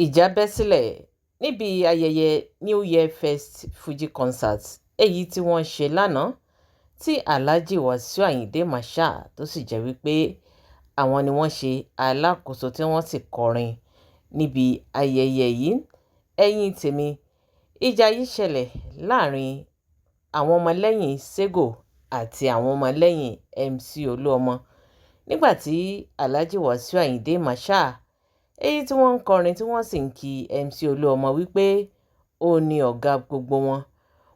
ìjà bẹ́ sílẹ̀ níbi ayẹyẹ New Year First Fuji Concert èyí tí wọ́n ṣe lánàá tí Alhaji Wasiu Ayinde Marshal tó sì jẹ́ wípé àwọn ni wọ́n ṣe alákòóso tí wọ́n sì kọrin níbi ayẹyẹ yìí. Ẹ̀yin tèmi, ìjà yìí ṣẹlẹ̀ láàrin àwọn ọmọlẹ́yìn Sego àti àwọn ọmọlẹ́yìn MC Olúọmọ nígbà tí Alhaji Wasiu Ayinde Marshal èyí tí wọ́n ń kọrin tí wọ́n sì ń kí MC Olúọmọ wípé ó ní ọ̀gá gbogbo wọn,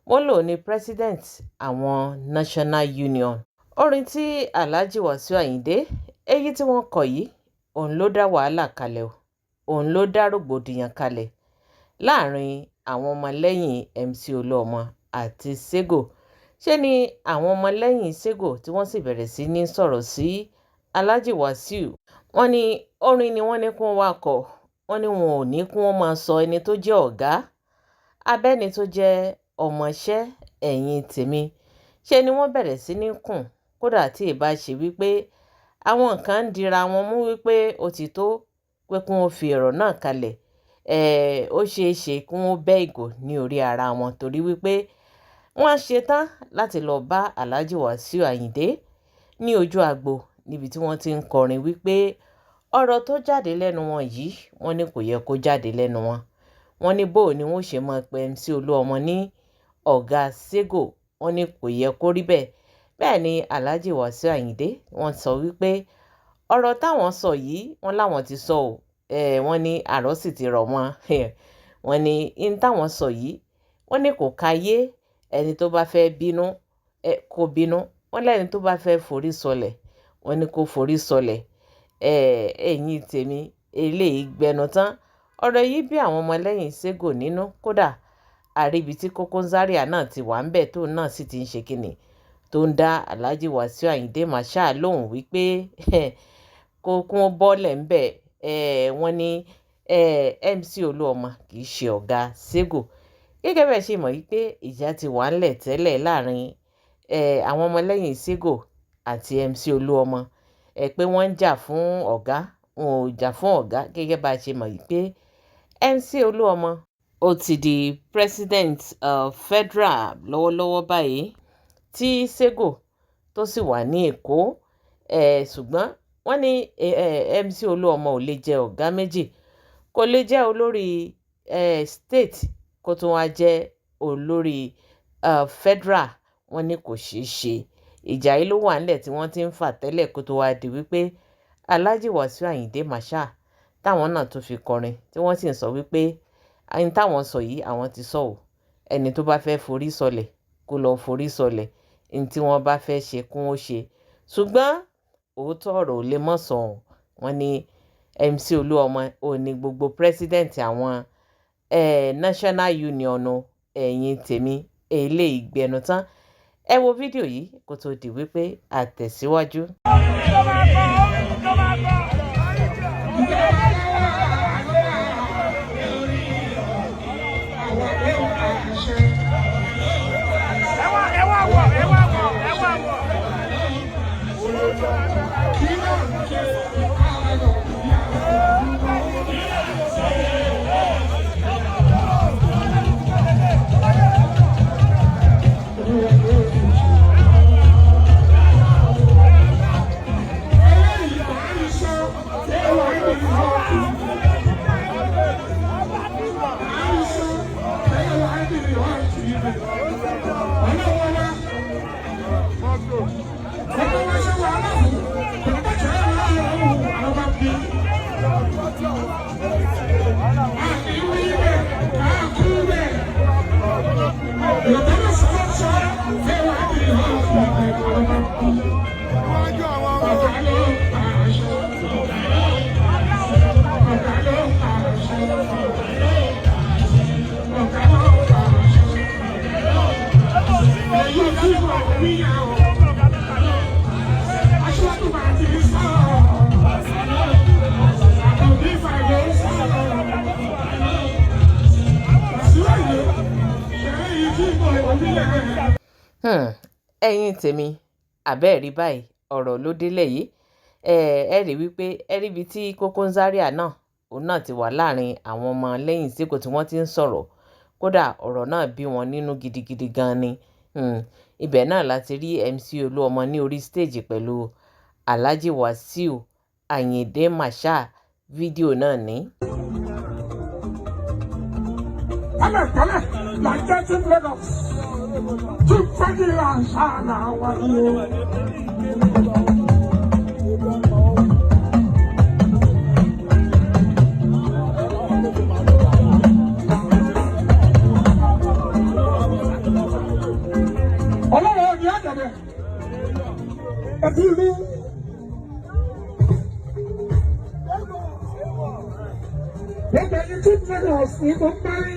wọ́n lò ní president àwọn National Union. Orin tí Alhaji Wasiu Ayinde èyí tí wọ́n kọ yìí òun ló dá wàhálà kalẹ̀ o, òun ló dá rògbòdìyàn kalẹ̀ láàrin àwọn ọmọlẹ́yìn MC Olúọmọ àti Sego. Ṣé ni àwọn ọmọlẹ́yìn Sego tí wọ́n sì bẹ̀rẹ̀ sí ní sọ̀rọ̀ sí Alhaji Wasiu. Wọ́n ní orin ni wọ́n ní kí wọ́n wá kọ, wọ́n ní wọn ò ní kí wọ́n máa sọ ẹni tó jẹ́ ọ̀gá abẹ́ni tó jẹ́ ọmọọṣẹ́. Ẹ̀yin tèmi, ṣe ni wọ́n bẹ̀rẹ̀ sí ní kùn, kódà tí ìbá ṣe wípé àwọn kan ń dira wọn mú wípé ó ti tó pé kí wọ́n fi ọ̀rọ̀ náà kalẹ̀. Ó ṣeé ṣe kí wọ́n bẹ́ ìgò ní orí ara wọn torí wípé wọ́n ṣetán láti lọ bá Alhaji Wasiu Ayinde ní ojú agbo níbi tí wọ́n ti ń kọrin wípé ọ̀rọ̀ tó jáde lẹ́nu wọn yìí wọ́n ní kò yẹ kó jáde lẹ́nu wọn. Wọ́n ní bó ni wọ́n ṣe máa pe MC Olúọmọ ní ọ̀gá Sego, wọ́n ní kò yẹ kó rí bẹ́ẹ̀. Bẹ́ẹ̀ ni Alhaji Wasiu Ayinde wọ́n sọ wípé ọ̀rọ̀ táwọn sọ yìí wọ́n láwọn ti sọ ò, wọ́n ní àrọ́ sì ti rọ̀ wọ́n. Wọ́n ní in táwọn sọ yìí wọ́n ní kò káyé, ẹni tó bá fẹ́ bínú kó bínú, wọ́n lẹ́ni tó bá fẹ́ forí sọlẹ̀ wọ́n ní kó forí sọlẹ̀. Ẹ̀yin tèmi, eléyìí gbẹnu tán. Ọ̀rọ̀ yìí bí àwọn ọmọlẹ́yìn Sego nínú, kódà àríbi tí Koko Zaria náà ti wà ń bẹ̀ tóun náà sì ti ń ṣe kíni tó ń dá Alhaji Wasiu Ayinde Marshal lóhùn wípé kó kún bọ́ọ̀lẹ̀ ń bẹ̀. Wọ́n ní MC Olúọmọ kì í ṣe ọ̀gá Sego. Gẹ́gẹ́ bẹ́ẹ̀ ṣe mọ̀ wípé ìjà ti wà ńlẹ̀ tẹ́lẹ̀ láàrin àwọn ọmọlẹ́yìn Sego àti MC Olúọmọ, pé wọ́n ń jà fún ọ̀gá, wọn ò jà fún ọ̀gá. Gẹ́gẹ́ bá a ṣe mọ̀ wípé MC Olúọmọ ó ti di president federal lọ́wọ́lọ́wọ́ báyìí tí Sego tó sì wà ní Èkó. Ṣùgbọ́n wọ́n ní MC Olúọmọ ò lè jẹ ọ̀gá méjì, kò lè jẹ́ olórí state kó tún wá jẹ́ olórí federal. Wọ́n ní kò ṣeé ṣe. Ìjà yìí ló wà nílẹ̀ tí wọ́n ti ń fà tẹ́lẹ̀ kó tó wá di wípé Alhaji Wasiu Ayinde Marshal táwọn náà tó fi kọrin tí wọ́n sì ń sọ wípé ẹni táwọn sọ yìí àwọn ti sọ ò, ẹni tó bá fẹ́ forí sọlẹ̀ kó lọ forí sọlẹ̀, ẹni tí wọ́n bá fẹ́ ṣe kún ó ṣe. Ṣùgbọ́n òótọ́ ọ̀rọ̀ ò lè mọ̀ sọ̀hún. Wọ́n ní MC Olúọmọ ò ní gbogbo president àwọn National Union. Ẹ̀yin tèmi, eléyìí gbẹnu tán. Ẹ wo fídíò yìí kó tó di wípé a tẹ̀síwájú. Ẹ̀yin tèmi, àbẹ́ẹ̀rí báyìí ọ̀rọ̀ ló délẹ̀ yìí. Ẹ rí wípé ẹ rí ibi tí Koko Zaria náà òun náà ti wà láàrin àwọn ọmọ lẹ́yìn Ségò tí wọ́n ti ń sọ̀rọ̀. Kódà ọ̀rọ̀ náà bí wọn nínú gidigidi gan ni. Ibẹ̀ náà láti rí MC Olúọmọ ní orí stage pẹ̀lú Alhaji Wasiu Ayinde Marshal. Fídíò náà ní. Tẹ́lẹ̀tẹ́lẹ̀ la jẹ́ tí Lagos tí fẹ́jìlá ṣáàlà wà ní o. Ọlọ́run ò ní àjẹ̀dẹ̀ ẹ̀bí mi. Gbogbo ẹni tí Lagos ní kò parí.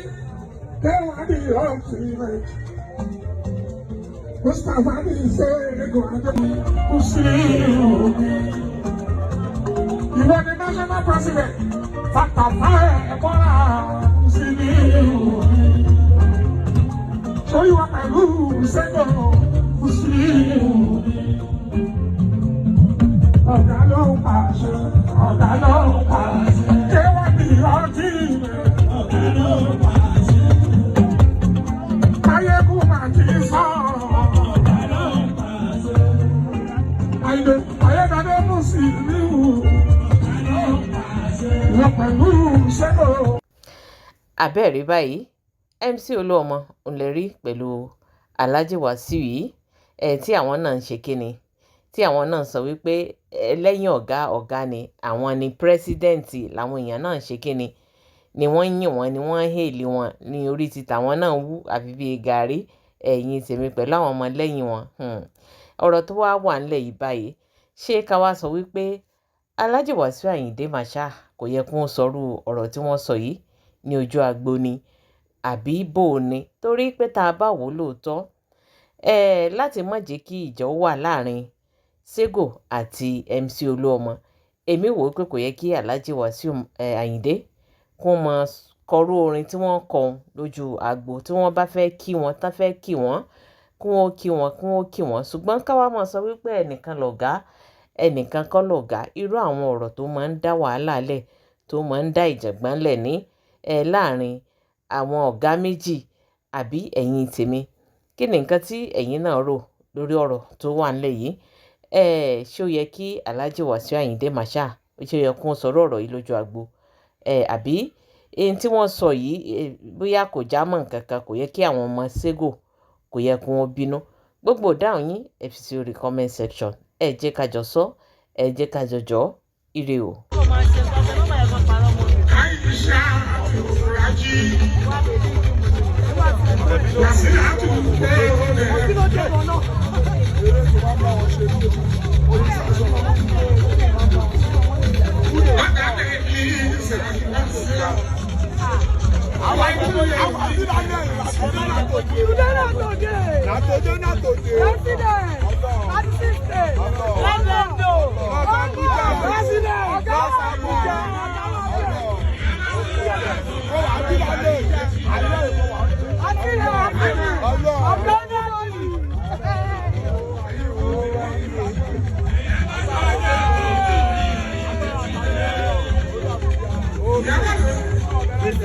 Tẹ́wọ̀n bí ọ̀tún rẹ̀. Mustapha ní Ségò Musiliu. Ìwọ ni national president. Fàtàfà ẹ̀kọ́ra Musiliu. Sọ́yìn wa pẹ̀lú Ségò Musiliu. Ọ̀gá ló ń pàṣẹ. Ọ̀gá ló ń pàṣẹ. Tẹ́wọ̀n bí ọ̀tún rẹ̀. Ọ̀gá ló ń pàṣẹ. Àbẹ́ẹ̀rí báyìí MC Olúọmọ ń lè rí pẹ̀lú Alhaji Wasiu yìí tí àwọn náà ń ṣe kíni tí àwọn náà sọ wípé lẹ́yìn ọ̀gá ni àwọn ni pírẹ́sídẹ́ǹtì làwọn èèyàn náà ń ṣe kíni ni wọ́n yìn wọ́n ni wọ́n hèlì wọn ní orí ti tàwọn náà wú àfi bíi gàrí ẹ̀yìn tèmi pẹ̀lú àwọn ọmọ lẹ́yìn wọn. Ọ̀rọ̀ tó wá wà nílẹ̀ yìí báyìí ṣé ká wá sọ wípé Alhaji Wasiu Ayinde Marshal kò yẹ kó sọrú ọ̀rọ̀ tí wọ́n sọ yìí ní ojú agbo ni àbí bò ó ni torí pé tá a bá wò ó lóòótọ́ láti má jẹ́ kí ìjà wà láàrin Ségò àti MC Olúọmọ èmi wò ó pé kò yẹ kí Alhaji Wasiu Ayinde kó mọ kọrú orin tí wọ́n kọ lójú agbo tí wọ́n bá fẹ́ kí wọ́n tán fẹ́ kí wọ́n kí wọ́n kí wọ́n kí wọ́n kí wọ́n ṣùgbọ́n káwá máa sọ wípé ẹnìkan lọ̀gá ẹnìkan kọ́ lọ̀gá irú àwọn ọ̀rọ̀ tó máa ń dá wàhálà lẹ̀ tó máa ń dá ìjàngbọ̀n lẹ̀ ní láàrin àwọn ọ̀gá méjì àbí ẹ̀yin tèmi kí ni nǹkan tí ẹ̀yin náà rò lórí ọ̀rọ̀ tó wà nílẹ̀ yìí ṣé ó yẹ kí Alhaji Wasiu Ayinde Marshal ṣé ó yẹ kó sọ̀rọ̀ ọ̀rọ̀ yìí lójú agbo àbí èyí tí wọ́n sọ yìí bóyá kò já mọ́ nǹkan kan kò yẹ kí àwọn ọmọ Ségò kò yẹ kí wọ́n bínú gbogbo ìdáhùn yín ẹ fi sí orí comment section ẹ jẹ́ ká jọ sọ ẹ jẹ́ ká jọ jọ ire o.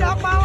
Apa